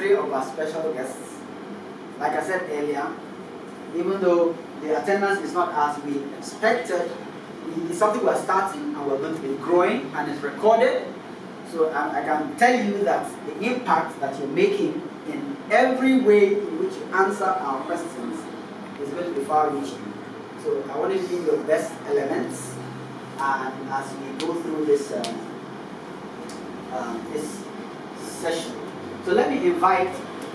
3 of our special guests. Like I said earlier, even though the attendance is not as we expected, it's something we're starting and we're going to be growing, and it's recorded. So I can tell you that the impact that you're making in every way in which you answer our questions is going to be far-reaching. So I want you to give your best elements, and as we go through this this session. So let me invite,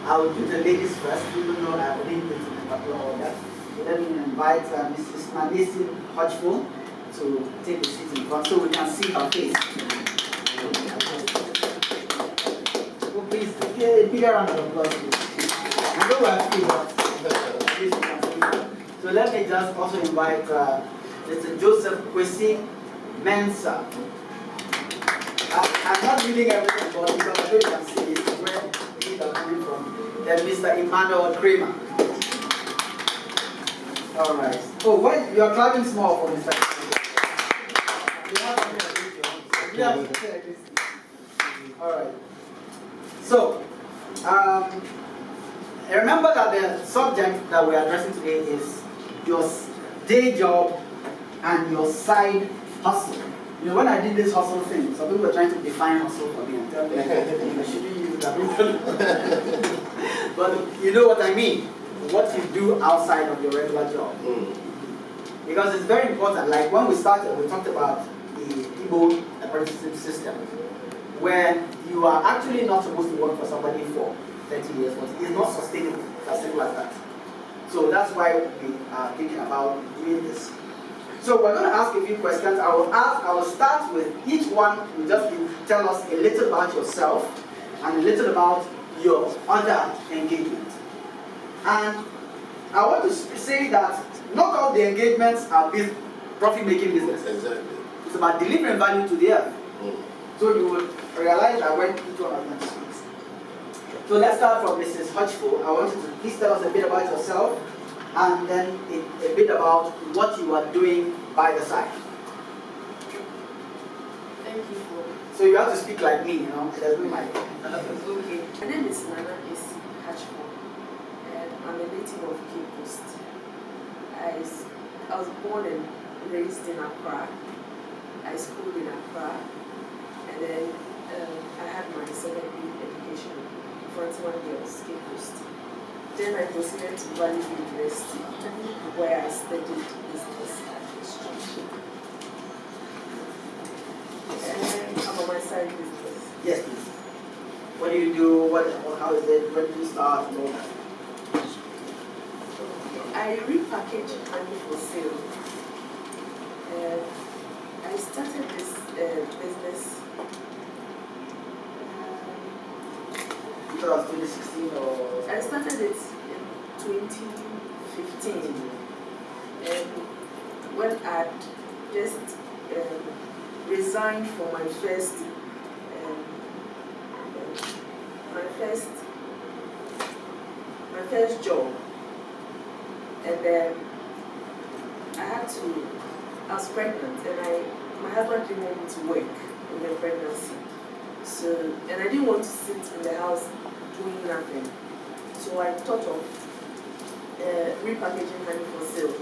I will do the ladies first, even though I already did it in particular order. So let me invite Mrs. Nancy Hodgeful to take a seat in front so we can see her face. Oh, please, a bigger round of applause, please. I know we're free, but so let me just also invite Mr. Joseph Kwesi Mensah. I'm not reading everything, but because I know you can see this is where these are coming from. Then Mr. Emmanuel Kramer. All right. Oh, what? You are clapping small for Mr. All right. So, remember that the subject that we are addressing today is your day job and your side hustle. You know, when I did this hustle thing, some people were trying to define hustle for me and tell me I shouldn't use that. But you know what I mean? What you do outside of your regular job. Because it's very important. Like when we started, we talked about the Igbo apprenticeship system, where you are actually not supposed to work for somebody for 30 years, but it's not sustainable, as simple as that. So that's why we are thinking about doing this. So we're going to ask a few questions. I will start with each one. You just tell us a little about yourself and a little about your other engagement. And I want to say that not all the engagements are profit-making businesses. Exactly. It's about delivering value to the earth. So you will realize that when each one of them speaks. So let's start from Mrs. Hodgeful. I want you to please tell us a bit about yourself, and then a bit about what you are doing by the side. Thank you for. So you have to speak like me, you know. There's no mic. Okay. My name is Nana Hodgeful, and I'm a native of Cape Coast. I was born and raised in Accra. I schooled in Accra, and then I had my secondary education in Frontier Girls, Cape Coast. Then I proceeded to Valley University, where I studied business administration. And I'm on my side business. Yes, please. What do you do? How is it? When do you start? And all that? I repackage honey for sale. I started this business. You thought it was 2016 or? I started it in 2015. And when I just resigned from my first job, and then I was pregnant, and my husband didn't want me to work in the pregnancy. So, and I didn't want to sit in the house doing nothing. So I thought of repackaging honey for sale.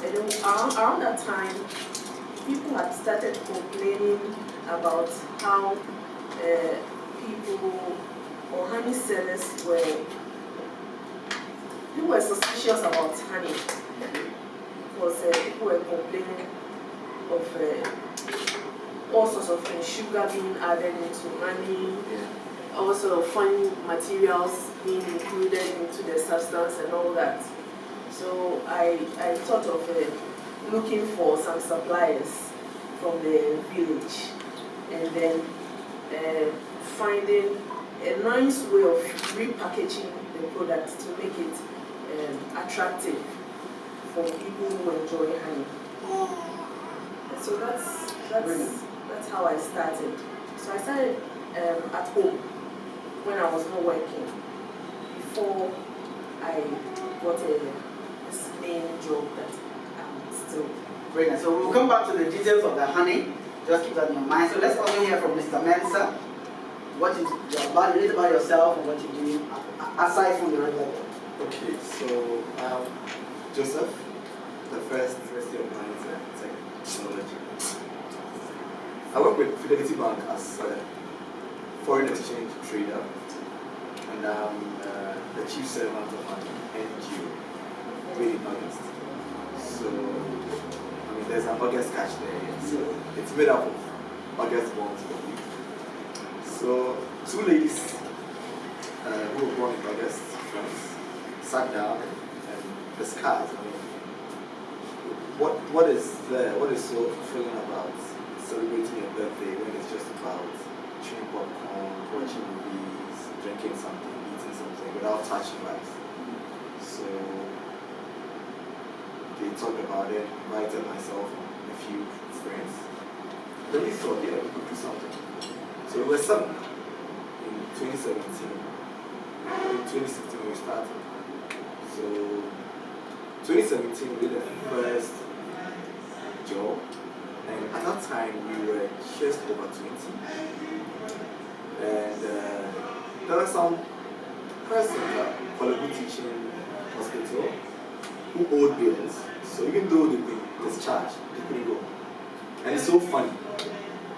And then around that time, people had started complaining about how people or honey sellers people were suspicious about honey, because people were complaining of all sorts of things, sugar being added into honey, all sort of funny materials being included into the substance and all that. So I thought of looking for some suppliers from the village, and then finding a nice way of repackaging the product to make it attractive for people who enjoy honey. And so that's how I started. So I started at home when I was not working, before I got this main job that I'm still. Brilliant. So we'll come back to the details of the honey. Just keep that in your mind. So let's also hear from Mr. Mensah. what you're about, a little about yourself and what you do aside from the regular job. Okay, so Joseph, the first university of mine is technology. I work with Fidelity Bank as a foreign exchange trader, and I'm the chief servant of an NGO, really in August. So, I mean, there's an August cash there, so it's made up of August bonds for me. So, two ladies who were born in August, friends, sat down and discussed. I mean, what is so fulfilling about celebrating your birthday when it's just about chewing popcorn, watching movies, drinking something, eating something without touching lives? So they talked about it, invited myself and a few friends. Then we thought, yeah, we could do something. So we were 7 in 2017. In 2016 we started. So 2017 we did the first job, and at that time we were just over 20. And there were some persons at Konnect teaching hospital who owed bills. So even though they've been discharged, they couldn't go. And it's so funny.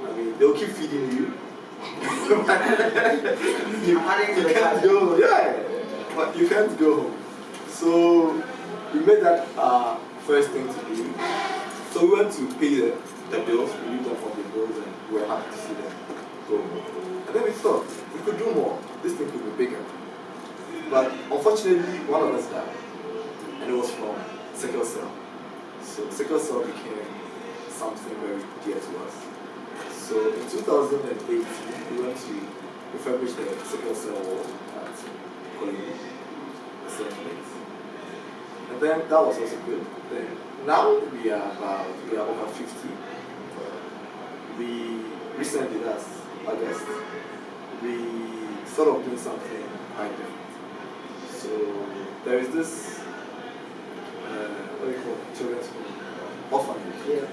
I mean, they'll keep feeding you. you can't go, yeah, but you can't go home. So we made that our first thing to do. So we went to pay the bills, we relieved them from the bills, and we were happy to see them go home. And then we thought we could do more. This thing could be bigger. But unfortunately, one of us died, and it was from sickle cell. So sickle cell became something very dear to us. So in 2018, we went to refurbish the sickle cell wall at Konnect, the same place. And then that was also good. Then now we are over 50. We recently, that's August, we thought of doing something quite different. So there is this what do you call it? Children's home, orphanage. Yeah.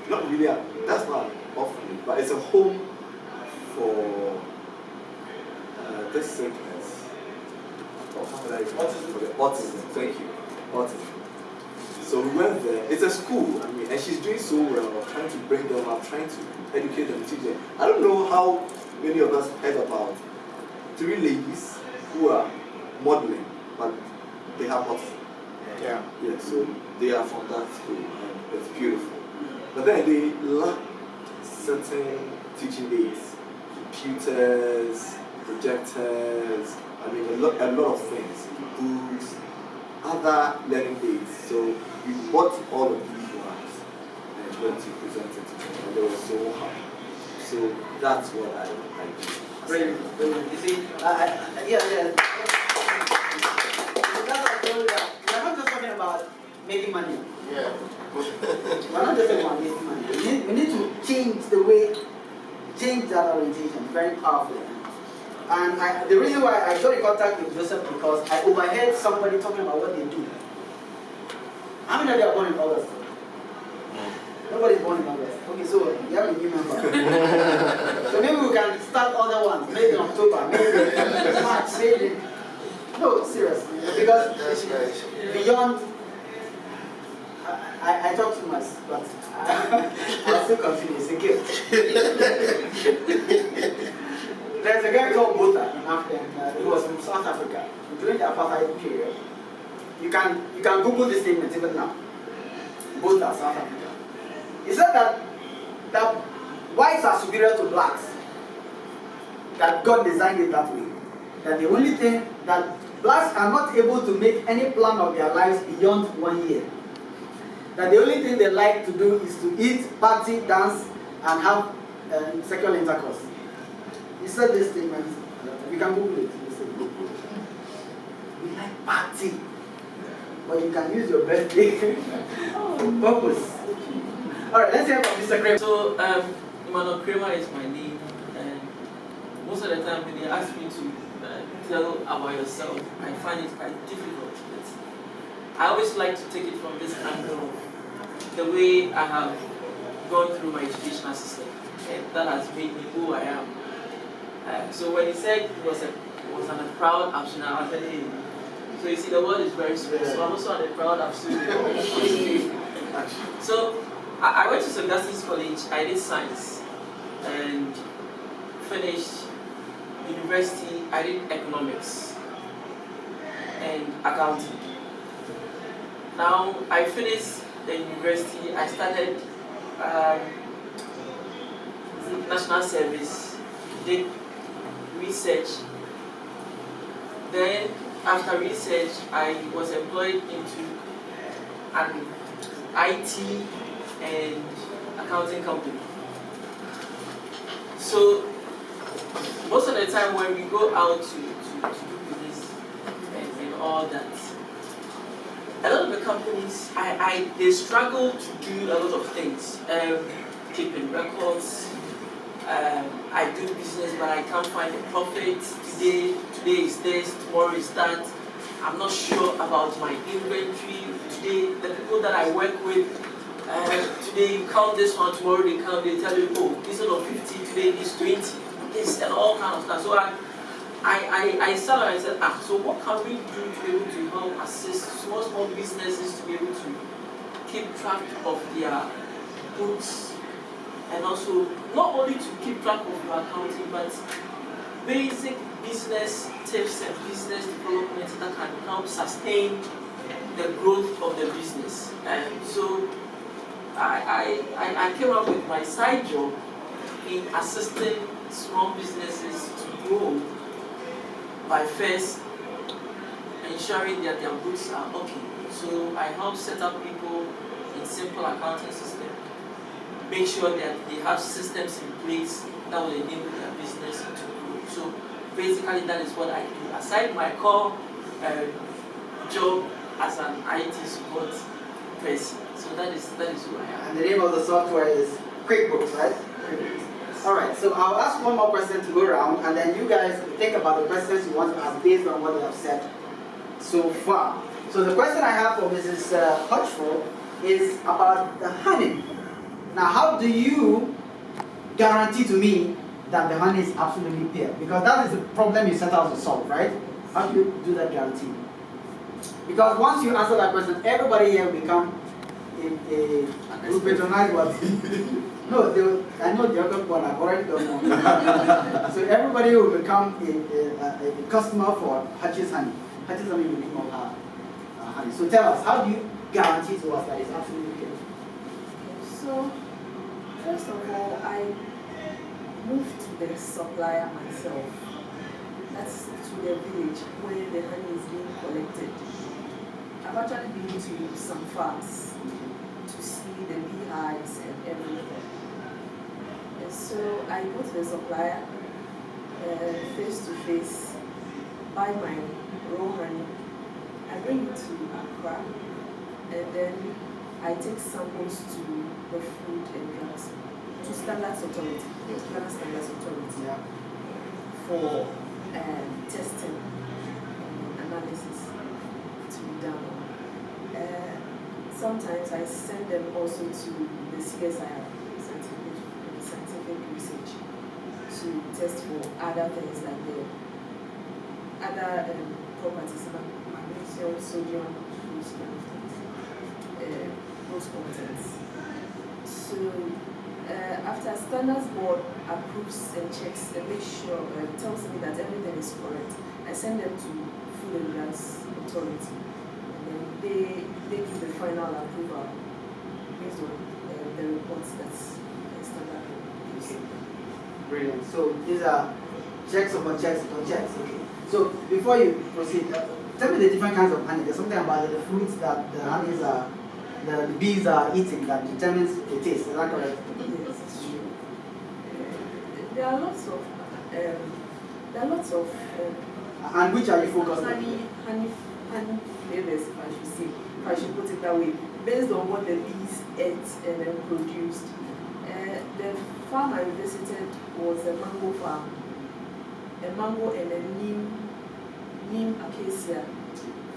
Not really, that's not an orphanage, but it's a home for this sickness. Autism, thank you. Autism. So we went there. It's a school, I mean, and she's doing so well, trying to bring them up, trying to educate them, teach them. I don't know how many of us heard about 3 ladies who are modeling, but they have autism. Yeah. Yeah, so they are from that school, and it's beautiful. But then they lack certain teaching aids, computers, projectors, I mean a lot of things, books, other learning aids. So we bought all of these ones and went to present it to them, and they were so happy. So that's what I do. Brilliant. You see, yeah. We're not just talking about making money. Yeah. We're not just talking about making money. We need to change that orientation. Very powerful. And the reason why I got in contact with Joseph because I overheard somebody talking about what they do. How many of you are born in August? Nobody's born in August. Okay, so you have a new member. So maybe we can start other ones. Maybe in October, maybe in March, maybe. No, seriously. Because it's beyond. I talk too much, but I'll still continue. It's a gift. There's a guy called Botha in Africa. He was from South Africa during the apartheid period. You can Google this statement even now. Botha, South Africa. He said that whites are superior to blacks. That God designed it that way. That the only thing that blacks are not able to make any plan of their lives beyond 1 year. That the only thing they like to do is to eat, party, dance, and have sexual intercourse. He said this statement. You can Google it. He said, we like party, but you can use your birthday for purpose. All right, let's hear from Mr. Kramer. So, Emmanuel Kramer is my name, and most of the time when they ask me to tell about yourself, I find it quite difficult. But I always like to take it from this angle of the way I have gone through my educational system. and that has made me who I am. So when he said it was a proud abstinence, I said, hey. So you see, the word is very small. So I'm also on a proud abstinence. So I went to St. Augustine's College. I did science and finished university. I did economics and accounting. Now I finished the university. I started national service, did research. Then after research, I was employed into an IT and accounting company. So most of the time when we go out to do business and all that, a lot of the companies, they struggle to do a lot of things. Keeping records, I do business but I can't find a profit. Today is this, tomorrow is that. I'm not sure about my inventory. Today, the people that I work with, today you count this one, tomorrow they tell you, oh, instead of 50, today is 20. This and all kind of stuff. So I started and I said, so what can we do to be able to help assist small businesses to be able to keep track of their books, and also not only to keep track of your accounting, but basic business tips and business development that can help sustain the growth of the business. And so I came up with my side job in assisting small businesses to grow by first ensuring that their books are okay. So I help set up people in simple accounting system, make sure that they have systems in place that will enable their business to grow. So basically that is what I do. Aside my core job as an IT support person. So that is who I am. And the name of the software is QuickBooks, right? QuickBooks. Alright, so I'll ask one more question to go around, and then you guys think about the questions you want to ask based on what you have said so far. So the question I have for Mrs. Hodgford is about the honey. Now, how do you guarantee to me that the honey is absolutely pure? Because that is the problem you set out to solve, right? How do you do that guarantee? Because once you answer that question, everybody here will become will patronize what? No, I know the other one, I've already done one. So everybody will become a customer for Hutch's honey. Hutch's honey will become our honey. So tell us, how do you guarantee to us that it's absolutely pure? So, first of all, I moved to the supplier myself. That's to the village where the honey is being collected. I've actually been to some farms to see the beehives and everything. And so I go to the supplier face to face, buy my raw honey, I bring it to Accra, and then I take samples to the Food and Drugs, to Standards Authority, Ghana Standards Authority, for testing and analysis to be done. Sometimes I send them also to the CSIR, scientific research, to test for other things like the other properties, magnesium, sodium, those kind of things, those contents. So after Standards Board approves and checks and makes sure, tells me that everything is correct, I send them to Food and Drugs Authority. They give the final approval based on the reports that's Standard gives. Brilliant. So these are checks upon checks upon checks. Okay. So before you proceed, tell me the different kinds of honey. There's something about the fruits that the honeys are, the bees are eating that determines the taste. Is that correct? Yes, it's true. There are lots of and which are you focused on? honey flavors, if I should say, if I should put it that way, based on what the bees ate and then produced. The farm I visited was a mango farm, a mango and a neem acacia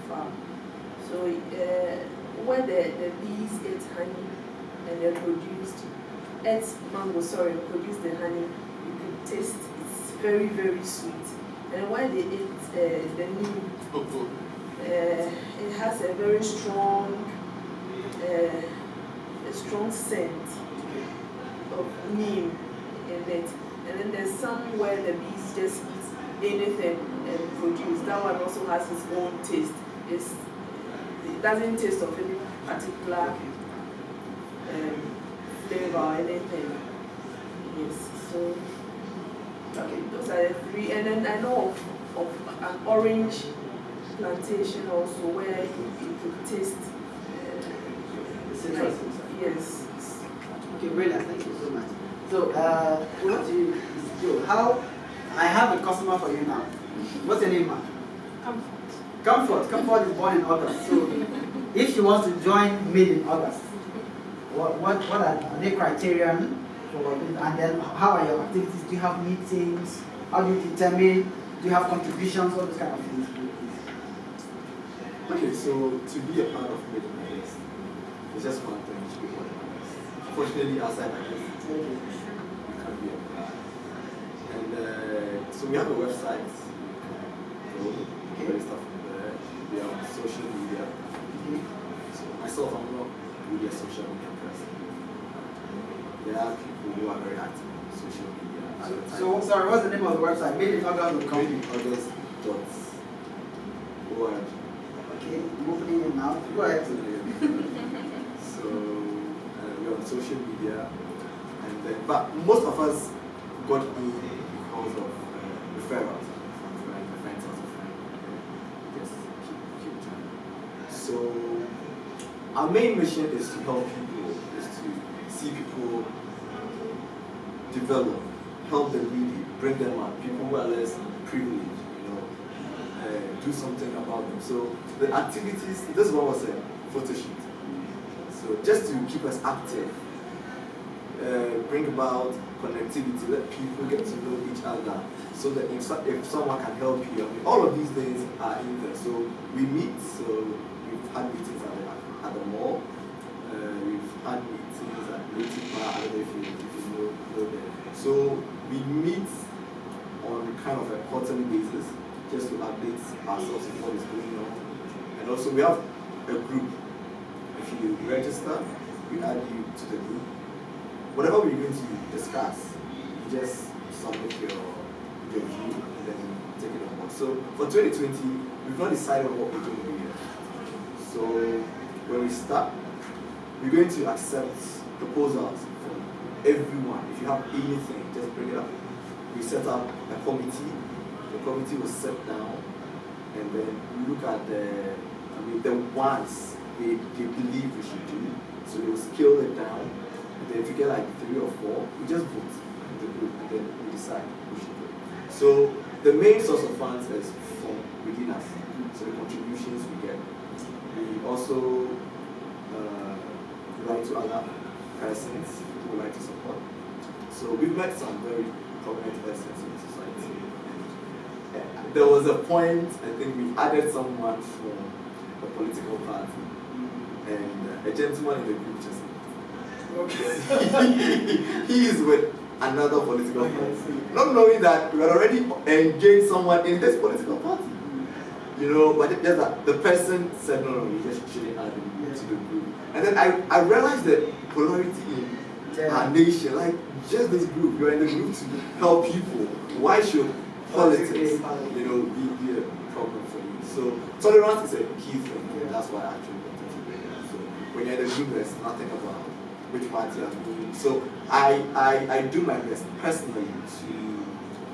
farm. So where the bees ate honey and they produced, ate mango, produced the honey, you could taste it's very, very sweet. And when they ate the neem, it has a very strong scent of neem in it. And then there's some where the bees just eat anything and produce. That one also has its own taste. It doesn't taste of any particular flavor or anything. Yes, so okay, those are the three. And then I know of an orange plantation also where you could taste citrus. Yes. Okay, brilliant. Thank you so much. So, what do you do? How? I have a customer for you now. What's your name, man? Comfort. Comfort is born in August. So, if she wants to join Made in August, what are the criterion for it? And then, how are your activities? Do you have meetings? How do you determine? Do you have contributions? All those kind of things. Okay, so to be a part of Made in August, it's just one thing to be organized. Unfortunately, outside August, you can't be a part. And so we have a website. You can register from there. We are on social media. So myself, I'm not really a social media person. There are people who are very active on social media. So, sorry, what's the name of the website? MadeInAugust.com. MadeInAugust.org. Okay, I'm opening it now. Go ahead. So we're on social media, and then, but most of us got in because of referrals from friends of a friend. Just keep trying. So our main mission is to help people, is to see people develop, help the needy, bring them up, people who are less privileged, do something about them. So the activities, this one was a photo shoot. So just to keep us active, bring about connectivity, let people get to know each other, so that if someone can help you, I mean, all of these things are in there. So we meet, so we've had meetings at the mall, we've had meetings at meetup, I don't know if you know them. So we meet on kind of a quarterly basis, just to update ourselves on what is going on. And also we have a group. If you register, we add you to the group. Whatever we're going to discuss, you just submit your view and then take it on board. So for 2020, we've not decided what we're doing yet. So when we start, we're going to accept proposals from everyone. If you have anything, just bring it up. We set up a committee. The committee will sit down and then we look at the ones they believe we should do. So they will scale it down. And then if you get like 3 or 4, we just vote in the group and then we decide we should do. So the main source of funds is from within us. So the contributions we get. We also write to other persons who would like to support. So we've met some very prominent persons in society. There was a point, I think we added someone from a political party, and a gentleman in the group just he is with another political party, not knowing that we had already engaged someone in this political party. But just that the person said, no, you just shouldn't add him to the group. And then I realized the polarity in our nation, like just this group, you're in the group to help people. Why should politics, be a problem for you? So tolerance is a key thing. That's why I actually wanted to bring it. So when you're in the group, there's nothing about which party I'm doing. So I do my best personally to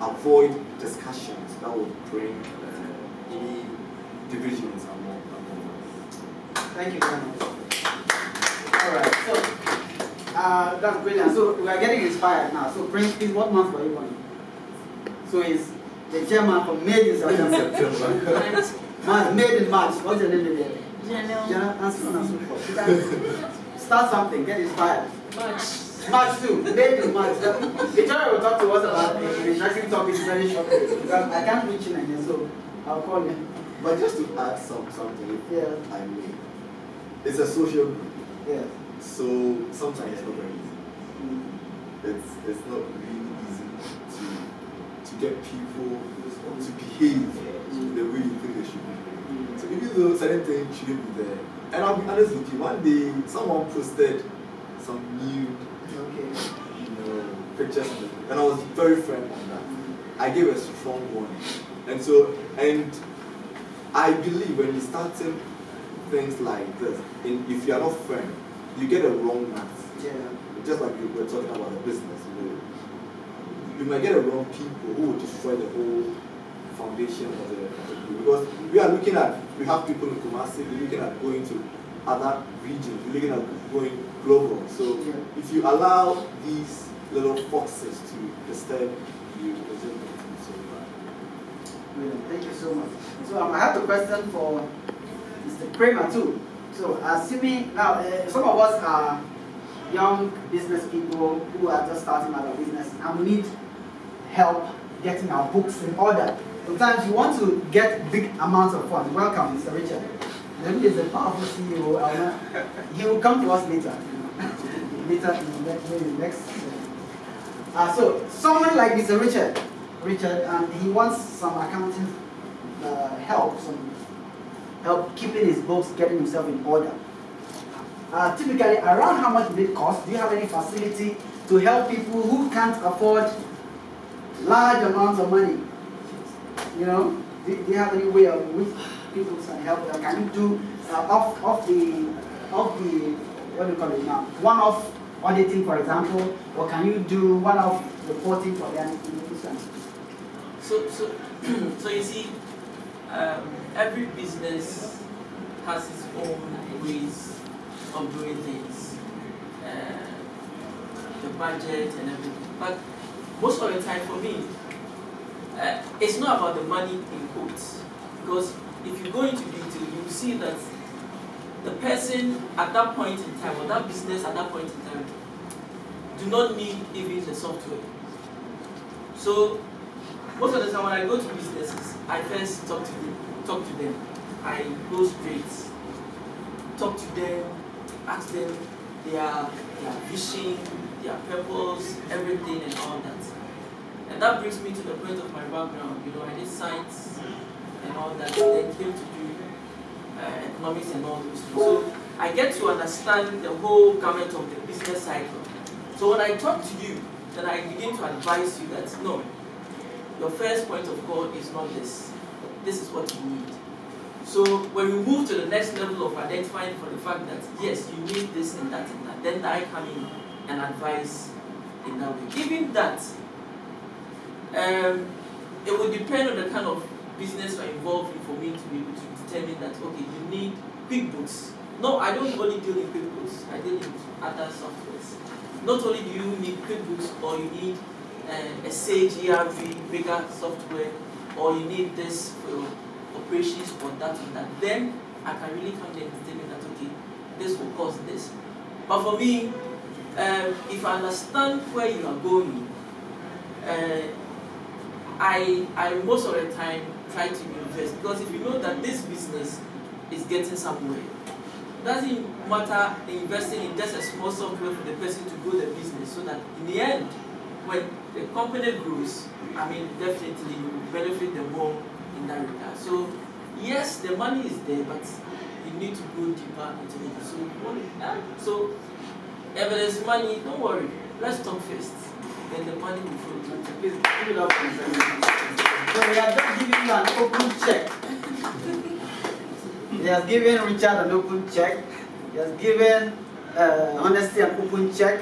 avoid discussions that would bring any divisions among us. Thank you very much. Alright, so that's brilliant. So we are getting inspired now. So Prince, please, what month were you born? So is the chairman from May in September. Made in March. What's your name again? Janelle. And so on and so forth. Start something, get inspired. March too. Made in March. Victoria will talk to us about the interesting topics very shortly. Because I can't reach him again, so I'll call him. But just to add something, I mean, it's a social group. Yeah. So sometimes it's not very easy. it's not really easy to get people to behave the way you think they should be. So even though certain things shouldn't be there, and I'll be honest with you, one day someone posted some new pictures and I was very firm on that. I gave a strong warning. And I believe when you starting things like this, if you are not firm, you get a wrong math. Yeah. Just like we were talking about the business, you might get a wrong people who will destroy the whole foundation of the because we have people in Kumasi, we're looking at going to other regions, we're looking at going global. So if you allow these little foxes to disturb you, it's going to be so bad. Brilliant. Thank you so much. So I have a question for Mr. Kramer too. So assuming now some of us are young business people who are just starting out a business and we need help getting our books in order. Sometimes you want to get big amounts of funds. Welcome, Mr. Richard. And he is a powerful CEO. He will come to us later. Later in the next. So someone like Mr. Richard, and he wants some accounting help, some help keeping his books, getting himself in order. Typically, around how much will it cost? Do you have any facility to help people who can't afford large amounts of money? You know, do you have any way of which people can help them? Can you do off the what do you call it now? One-off auditing, for example, or can you do one-off reporting for them? So you see, every business has its own ways of doing things, the budget and everything. But most of the time for me, it's not about the money in quotes. Because if you go into detail, you will see that the person at that point in time, or that business at that point in time, do not need even the software. So most of the time when I go to businesses, I first talk to them. I go straight, talk to them, ask them their vision, their purpose, everything and all that. And that brings me to the point of my background. You know, I did science and all that, then came to do economics and all those things. So I get to understand the whole gamut of the business cycle. So when I talk to you, then I begin to advise you that no, your first point of call is not this. This is what you need. So when we move to the next level of identifying for the fact that yes, you need this and that, then I come in and advise in that way. Given that, it would depend on the kind of business you're involved in for me to be able to determine that, okay, you need QuickBooks. No, I don't only deal in QuickBooks, I deal in other softwares. Not only do you need QuickBooks, or you need a Sage ERP, bigger software, or you need this for operations or that and that, then I can really come there and determine that, okay, this will cost this. But for me, if I understand where you are going, I most of the time try to invest, because if you know that this business is getting somewhere, it doesn't matter investing in just a small software for the person to grow the business, so that in the end, when the company grows, I mean, definitely you will benefit them more in that regard. So yes, the money is there, but you need to go deeper into it. So if there is money, don't worry. Let's talk first. Then the money will flow. Please give it up. So we are just giving you an open check. He has given Richard an open check. He has given Honesty an open check.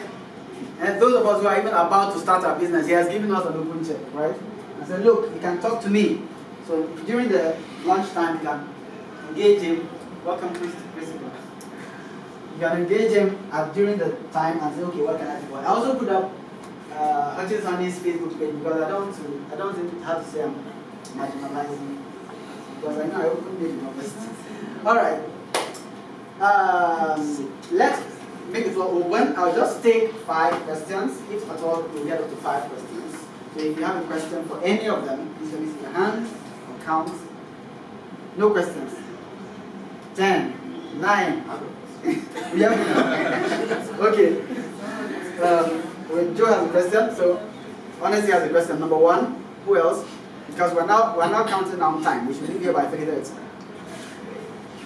And those of us who are even about to start our business, he has given us an open check, right? And said, look, you can talk to me. So during the lunchtime, you can engage him. Welcome, Principal. You can engage him during the time and say, okay, what can I do? I also put up Hutchins Honey's Facebook page, because I don't think how to say I'm marginalizing, because I know I opened it in August. All right. Let's make it open. I'll just take 5 questions. If at all, we'll get up to 5 questions. So if you have a question for any of them, please raise your hands or count. No questions. 10, 9. We have okay. Wait, Joe has a question. So, Honesty has a question. Number one, who else? Because we're now counting down time. We should leave here by 3:30.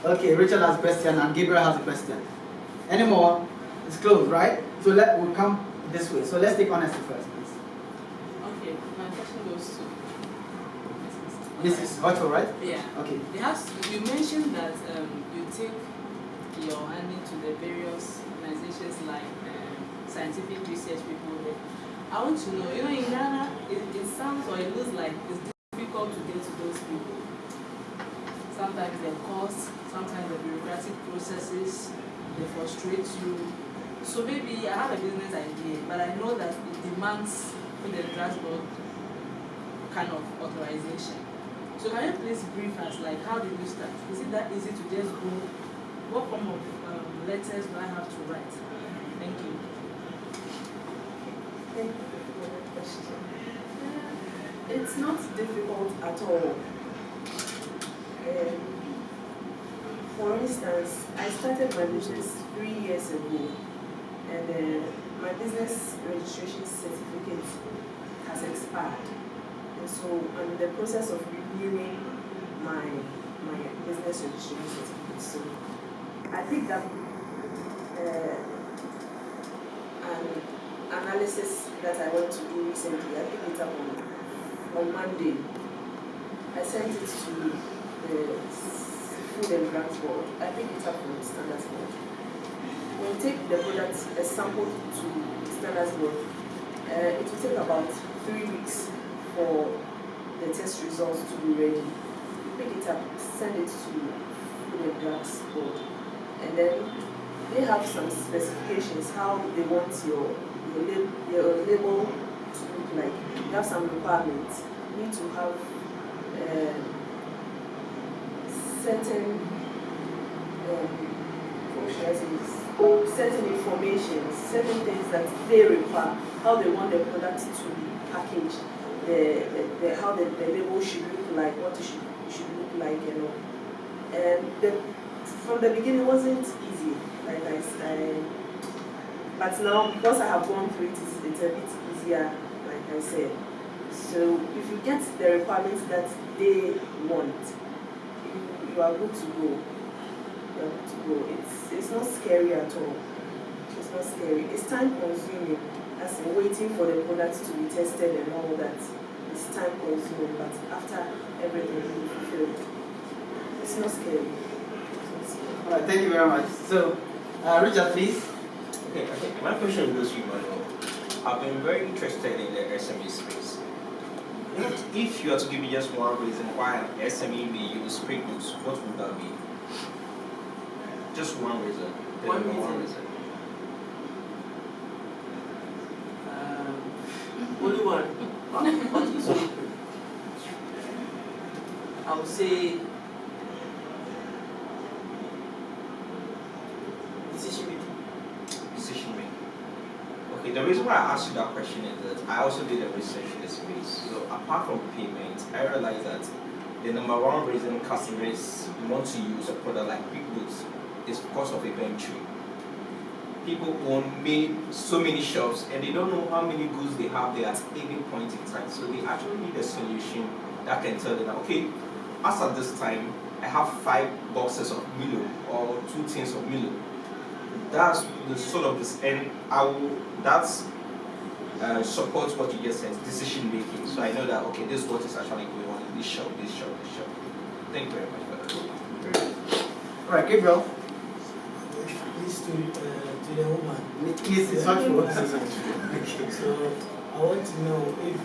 Okay, Richard has a question and Gabriel has a question. Any more? It's closed, right? So we'll come this way. So let's take Honesty first, please. Okay, my question goes to Mrs. Otto, right? Yeah. Okay. You mentioned that you take your handling to the various organizations like scientific research people. I want to know, in Ghana, it sounds or it looks like it's difficult to get to those people. Sometimes they're costs, sometimes the bureaucratic processes, they frustrate you. So maybe I have a business idea, but I know that it demands the transport kind of authorization. So can you please brief us, like how did you start? Is it that easy to just go? What form of letters do I have to write? Thank you. Thank you for the question. It's not difficult at all. For instance, I started my business 3 years ago, and my business registration certificate has expired. And so I'm in the process of renewing my business registration certificate. So I picked up an analysis that I went to do recently. I picked it up on Monday. I sent it to the Food and Drugs Board. I picked it up from Standards Board. When you take the product, a sample to Standards Board, it will take about 3 weeks for the test results to be ready. You pick it up, send it to Food and Drugs Board, and then they have some specifications how they want your label to look like. You have some requirements. You need to have certain certain information, certain things that they require, how they want the product to be packaged, how the label should look like, what it should look like, And from the beginning, it wasn't easy. Like but now because I have gone through it, it's a bit easier. Like I said, so if you get the requirements that they want, you are good to go. You are good to go. It's not scary at all. It's not scary. It's time consuming, as in waiting for the products to be tested and all that. It's time consuming, but after everything is fulfilled, it's not scary. All right, thank you very much. So, Richard, please. Okay. My question goes to you, Manuel. I've been very interested in the SME space. If you are to give me just one reason why an SME may use QuickBooks, what would that be? Just one reason. One reason. Only one. So, I would say Decision making. Okay, the reason why I asked you that question is that I also did a research in this space. So apart from payment, I realized that the number one reason customers want to use a product like QuickBooks is because of inventory. People own so many shops and they don't know how many goods they have there at any point in time. So they actually need a solution that can tell them, okay, as at this time, I have 5 boxes of Milo or 2 tins of Milo. That's the sort of this, and supports what you just said, decision making. So I know that, okay, this is what is actually going on in this shop, this shop, this shop. Thank you very much for that. All right, Gabriel. This to the woman. Please, it's not true. So I want to know if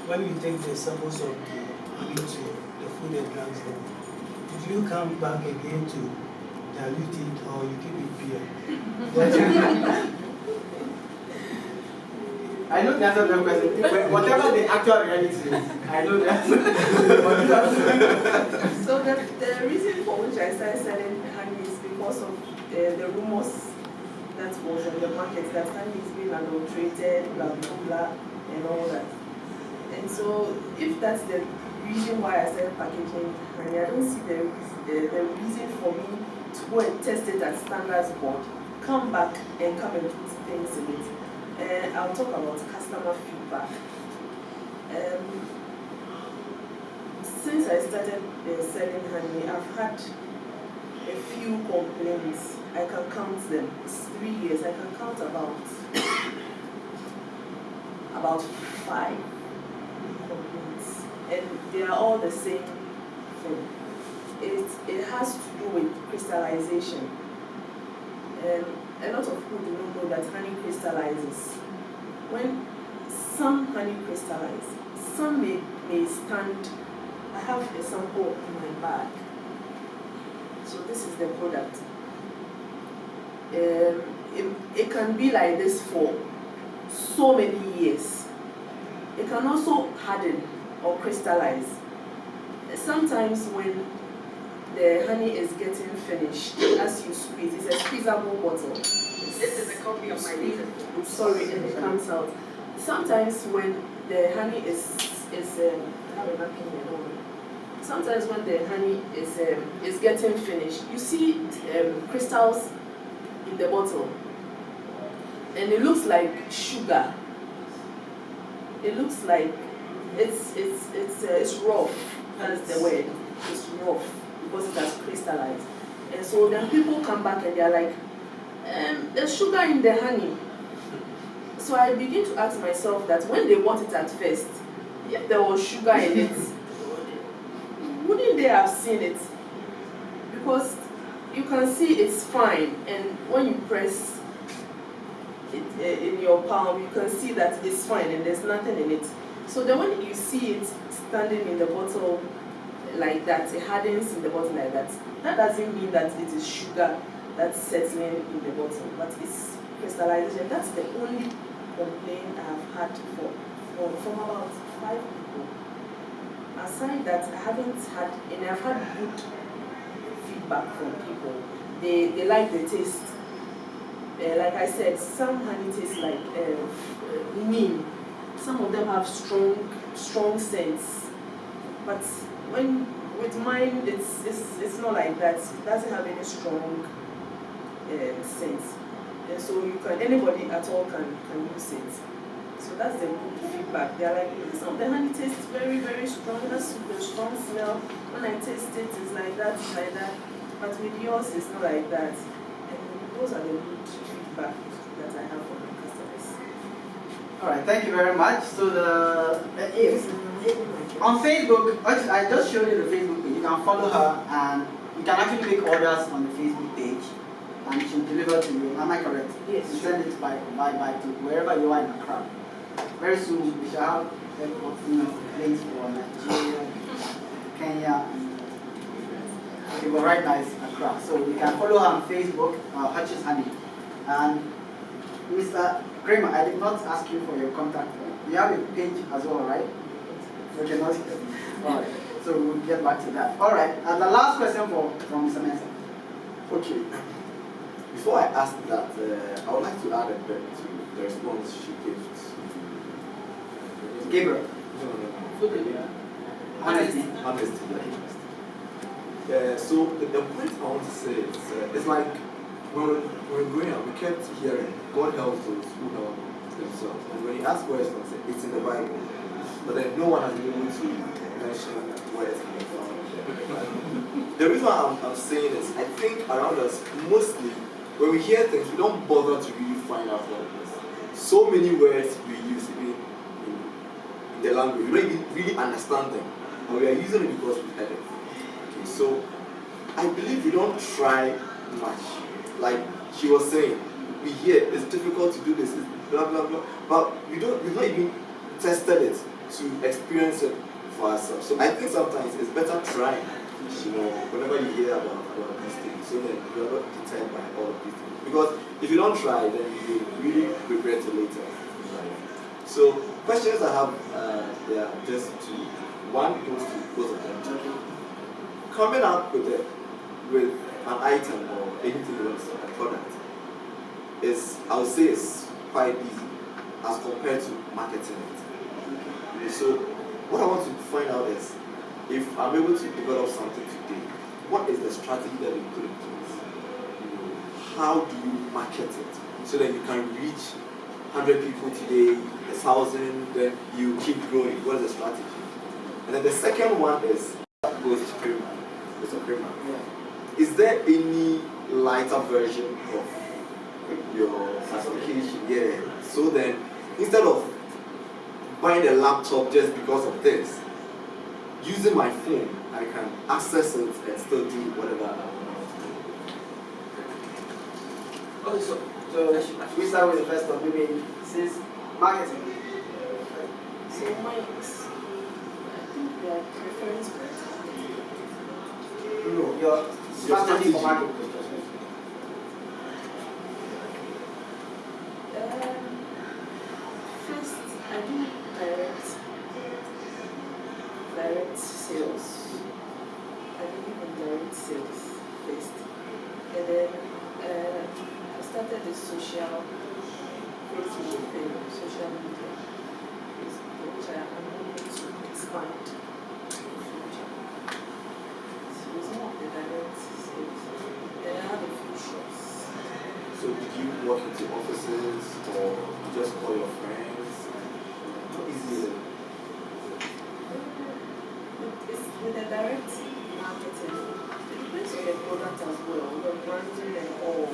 when you take the samples of the meat to the Food and Drugs Board, did you come back again to dilute it or you keep it pure? I know the answer to that question. Whatever the actual reality is, I know the answer. So the reason for which I started selling honey is because of the rumors that was on the market that honey is being adulterated, blah blah blah, and all that. And so if that's the reason why I started packaging honey, I don't see the reason for me to go and test it at Standards Board, come back and come and put things in it. I'll talk about customer feedback. Since I started selling honey, I've had a few complaints. I can count them. It's 3 years. I can count about 5 complaints, and they are all the same thing. It has to do with crystallization. A lot of people do not know that honey crystallizes. When some honey crystallize, some may stand. I have a sample in my bag. So this is the product. It can be like this for so many years. It can also harden or crystallize. Sometimes when the honey is getting finished, as you squeeze, it's a squeezable bottle. This is a copy of my latest book. Sorry, and it comes out. Sometimes when the honey is sometimes when the honey is getting finished, you see crystals in the bottle, and it looks like sugar. It looks like it's rough. That's the word. It's rough because it has crystallized. And so then people come back and they're like, there's sugar in the honey. So I begin to ask myself that when they bought it at first, if there was sugar in it, wouldn't they have seen it? Because you can see it's fine, and when you press it in your palm, you can see that it's fine and there's nothing in it. So then when you see it standing in the bottle like that, it hardens in the bottle like that, that doesn't mean that it is sugar that's settling in the bottle, but it's crystallization. That's the only complaint I have had from about 5 people. Aside that, I haven't had, and I've had good feedback from people. They like the taste. Like I said, some honey tastes like neem. Some of them have strong scents. But with mine, it's not like that. It doesn't have any strong scents. And so anybody at all can use it. So that's the good feedback. They're like, some of the honey tastes very, very strong. That's the strong smell. When I taste it, it's like that, it's like that. But with yours, it's not like that. And those are the good feedback that I have from my customers. All right, thank you very much. So on Facebook, I just showed you the Facebook page. You can follow her, and you can actually make orders on the Facebook page, and she'll deliver to you. Am I correct? Yes. You send it by to wherever you are in Accra. Very soon we shall have links for Nigeria, Kenya, and it will right now is Accra. So you can follow her on Facebook, Hutch's Honey. And Mr. Kramer, I did not ask you for your contact. You have a page as well, right? Okay, not yet. All right. So we'll get back to that. All right. And the last question from Mr. Mensah. Okay. Before I ask that, I would like to add a bit to the response she gave to Gabriel. No. Honesty. Honesty. So the point I want to say is, it's like when we're growing up, we kept hearing God helps those who help themselves. And when you ask where it's from, it's in the Bible. But then no one has been able to mention where it's coming from. The reason why I'm saying this, I think around us, mostly, when we hear things, we don't bother to really find out what it is. So many words we use in the language, we don't even really understand them. And we are using it because we've heard it. Okay, so I believe we don't try much. Like she was saying, we hear it's difficult to do this, it's blah blah blah, but we've not even tested it to experience it for ourselves. So I think sometimes it's better trying. Whenever you hear about these things, so then you are not deterred by all of these things. Because if you don't try, then you really regret it later. So questions I have, they are just two. One goes to both of them. Coming up with an item or anything else, a product, is, I would say, it's quite easy as compared to marketing it. So what I want to find out is, if I'm able to develop something today, what is the strategy that you put in place? How do you market it so that you can reach 100 people today, 1,000, then you keep growing. What is the strategy? And then the second one is goes to Prima. Mr. Prima. Yeah. Is there any lighter version of your application? Yeah. So then, instead of buying a laptop just because of this, using my phone, I can access it and still do whatever I want to do. Okay, so So we start with the first one, maybe since marketing. So mine is, I think we are referring to that. No, your strategy for marketing. First, I do direct sales. I believe in direct sales first. And then I started the social Facebook thing, social media, which I am hoping to expand. So it's more of the direct sales. Then I have a few shops. So did you walk into offices or just call your friends? How easy is it? It's with the direct marketing. It depends on the product as well, the branding and all.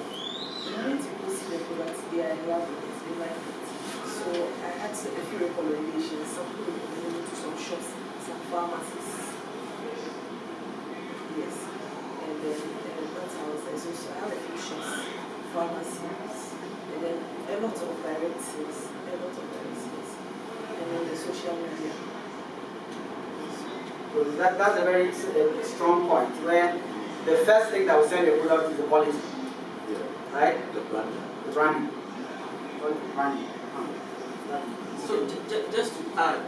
The moment people see the product, they are in love with it, they like it. So I had a few recommendations. Some people recommended me to some shops, some pharmacies. Yes. And then that's how I was there. So I have a few shops, pharmacies, and then a lot of direct sales, and then the social media. So that's a very strong point where the first thing that will sell your product is the quality, Yeah. right? The branding. The branding. Branding. So just to add,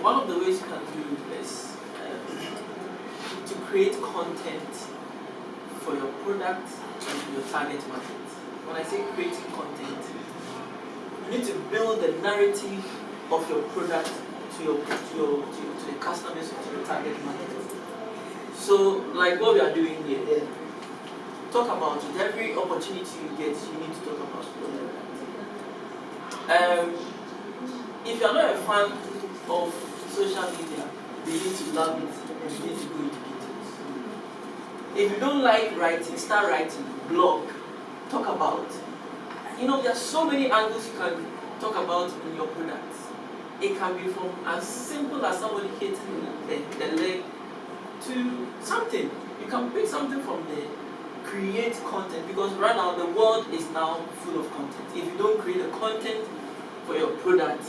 one of the ways you can do is to create content for your product and your target market. When I say creating content, you need to build the narrative of your product to the customers, to the target market. So, like what we are doing here, talk about it. Every opportunity you get, you need to talk about it. If you are not a fan of social media, you need to love it and you need to go into details. If you don't like writing, start writing, blog, talk about. There are so many angles you can talk about in your products. It can be from as simple as somebody hitting the leg to something. You can pick something from there, create content, because right now the world is now full of content. If you don't create the content for your product,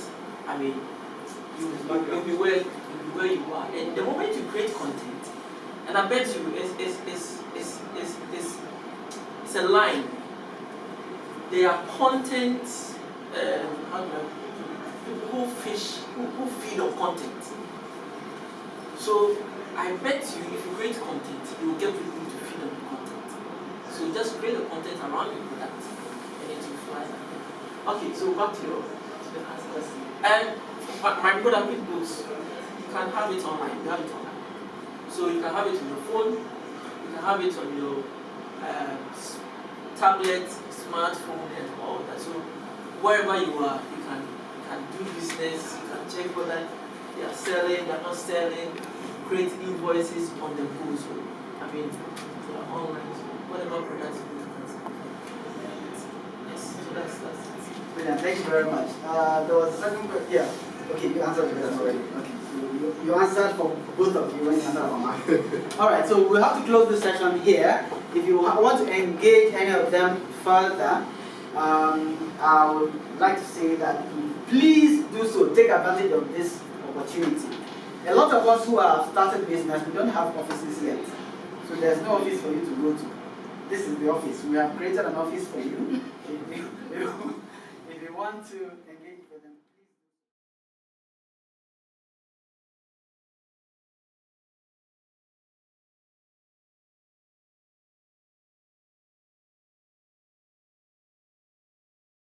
you'll be where you are. And the moment you create content, and I bet you it's a line. There are content, people who feed on content. So I bet you if you create content, you will get people to feed on the content. So just create the content around your product and it will fly. Okay, so back to the answers. And my product with books, you can have it online. You have it online. So you can have it on your phone, you can have it on your tablet, smartphone, and all that. So wherever you are, you can do business, you can check whether they are selling, they are not selling, create invoices on the go. So they are online. So whatever products you can. Yes, so that's it. Brilliant, thank you very much. There was a second question. Yeah. Okay, you answered the question already. Okay. You answered for both of you when you answered for mine. Alright, so we'll have to close this session here. If you want to engage any of them further, I would like to say that please do so. Take advantage of this opportunity. A lot of us who have started business, we don't have offices yet. So there's no office for you to go to. This is the office. We have created an office for you. If you want to